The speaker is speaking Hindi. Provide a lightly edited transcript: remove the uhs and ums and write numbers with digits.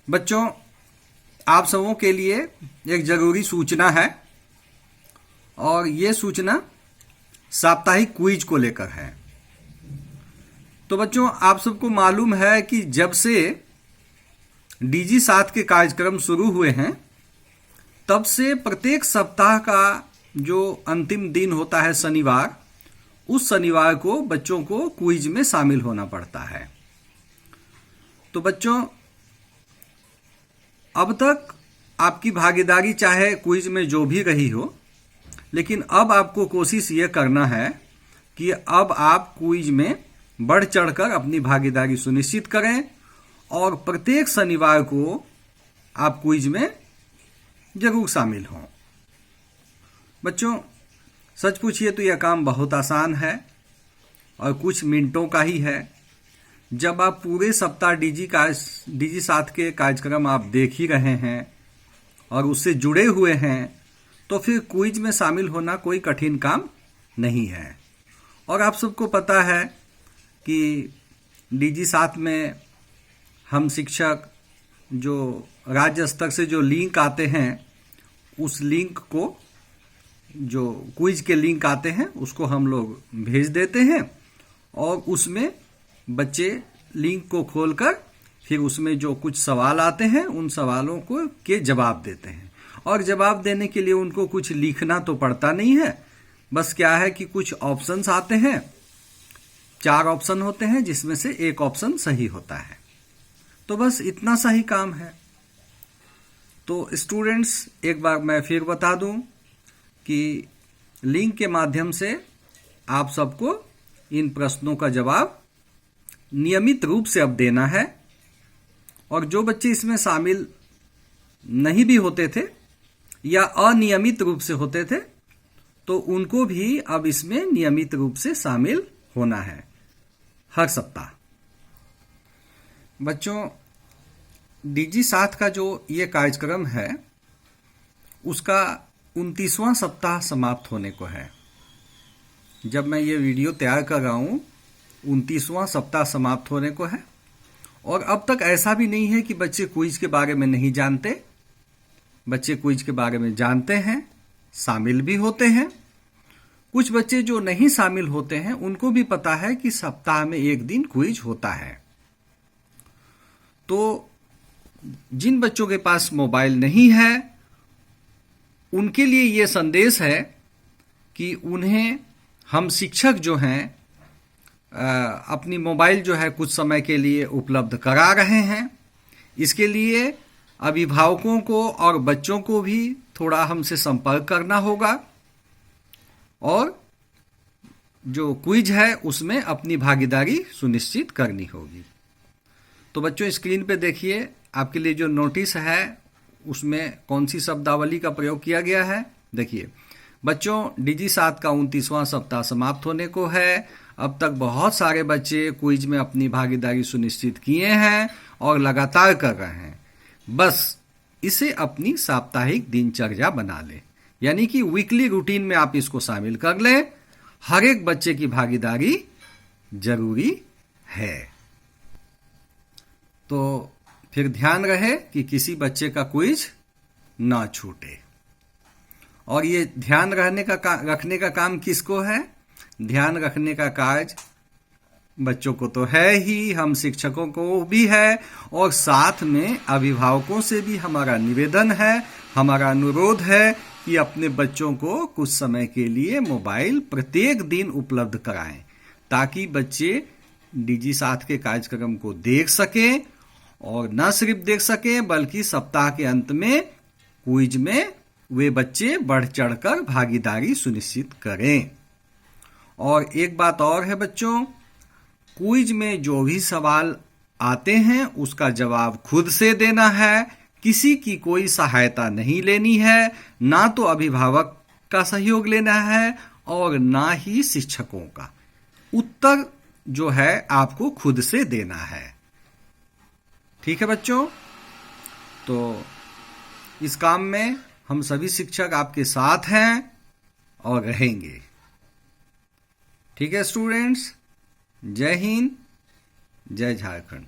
बच्चों, आप सबों के लिए एक जरूरी सूचना है और ये सूचना साप्ताहिक क्विज को लेकर है। तो बच्चों, आप सबको मालूम है कि जब से डीजी 7 के कार्यक्रम शुरू हुए हैं तब से प्रत्येक सप्ताह का जो अंतिम दिन होता है शनिवार, उस शनिवार को बच्चों को क्विज में शामिल होना पड़ता है। तो बच्चों, अब तक आपकी भागीदारी चाहे क्विज में जो भी रही हो, लेकिन अब आपको कोशिश ये करना है कि अब आप क्विज में बढ़ चढ़कर अपनी भागीदारी सुनिश्चित करें और प्रत्येक शनिवार को आप क्विज में जरूर शामिल हों। बच्चों, सच पूछिए तो यह काम बहुत आसान है और कुछ मिनटों का ही है। जब आप पूरे सप्ताह डीजी 7 के कार्यक्रम आप देख ही रहे हैं और उससे जुड़े हुए हैं, तो फिर क्विज में शामिल होना कोई कठिन काम नहीं है। और आप सबको पता है कि डीजी 7 में हम शिक्षक जो राज्य स्तर से जो लिंक आते हैं, उस लिंक को, जो क्विज के लिंक आते हैं, उसको हम लोग भेज देते हैं और उसमें बच्चे लिंक को खोलकर फिर उसमें जो कुछ सवाल आते हैं उन सवालों को के जवाब देते हैं। और जवाब देने के लिए उनको कुछ लिखना तो पड़ता नहीं है, बस क्या है कि कुछ ऑप्शंस आते हैं, 4 ऑप्शन होते हैं जिसमें से एक ऑप्शन सही होता है। तो बस इतना सा ही काम है। तो स्टूडेंट्स, एक बार मैं फिर बता दूं कि लिंक के माध्यम से आप सबको इन प्रश्नों का जवाब नियमित रूप से अब देना है। और जो बच्चे इसमें शामिल नहीं भी होते थे या अनियमित रूप से होते थे, तो उनको भी अब इसमें नियमित रूप से शामिल होना है हर सप्ताह। बच्चों, डीजी 7 का जो ये कार्यक्रम है उसका 29वां सप्ताह समाप्त होने को है। जब मैं ये वीडियो तैयार कर रहा हूँ, 29वां सप्ताह समाप्त होने को है। और अब तक ऐसा भी नहीं है कि बच्चे क्विज के बारे में नहीं जानते। बच्चे क्विज के बारे में जानते हैं, शामिल भी होते हैं। कुछ बच्चे जो नहीं शामिल होते हैं उनको भी पता है कि सप्ताह में एक दिन क्विज होता है। तो जिन बच्चों के पास मोबाइल नहीं है उनके लिए ये संदेश है कि उन्हें हम शिक्षक जो हैं अपनी मोबाइल जो है कुछ समय के लिए उपलब्ध करा रहे हैं। इसके लिए अभिभावकों को और बच्चों को भी थोड़ा हमसे संपर्क करना होगा और जो क्विज है उसमें अपनी भागीदारी सुनिश्चित करनी होगी। तो बच्चों, स्क्रीन पे देखिए, आपके लिए जो नोटिस है उसमें कौन सी शब्दावली का प्रयोग किया गया है। देखिए बच्चों, डीजी 7 का 29वां सप्ताह समाप्त होने को है। अब तक बहुत सारे बच्चे क्विज में अपनी भागीदारी सुनिश्चित किए हैं और लगातार कर रहे हैं। बस इसे अपनी साप्ताहिक दिनचर्या बना लें, यानी कि वीकली रूटीन में आप इसको शामिल कर लें। हर एक बच्चे की भागीदारी जरूरी है। तो फिर ध्यान रहे कि किसी बच्चे का क्विज ना छूटे। और ये ध्यान रखने का काम किसको है? ध्यान रखने का कार्य बच्चों को तो है ही, हम शिक्षकों को भी है और साथ में अभिभावकों से भी हमारा निवेदन है, हमारा अनुरोध है कि अपने बच्चों को कुछ समय के लिए मोबाइल प्रत्येक दिन उपलब्ध कराएं, ताकि बच्चे डीजी 7 के कार्यक्रम को देख सकें और न सिर्फ देख सकें बल्कि सप्ताह के अंत में क्विज में वे बच्चे बढ़ चढ़कर भागीदारी सुनिश्चित करें। और एक बात और है बच्चों, क्विज में जो भी सवाल आते हैं उसका जवाब खुद से देना है, किसी की कोई सहायता नहीं लेनी है, ना तो अभिभावक का सहयोग लेना है और ना ही शिक्षकों का। उत्तर जो है आपको खुद से देना है। ठीक है बच्चों? तो इस काम में हम सभी शिक्षक आपके साथ हैं और रहेंगे। ठीक है स्टूडेंट्स, जय हिंद, जय झारखंड।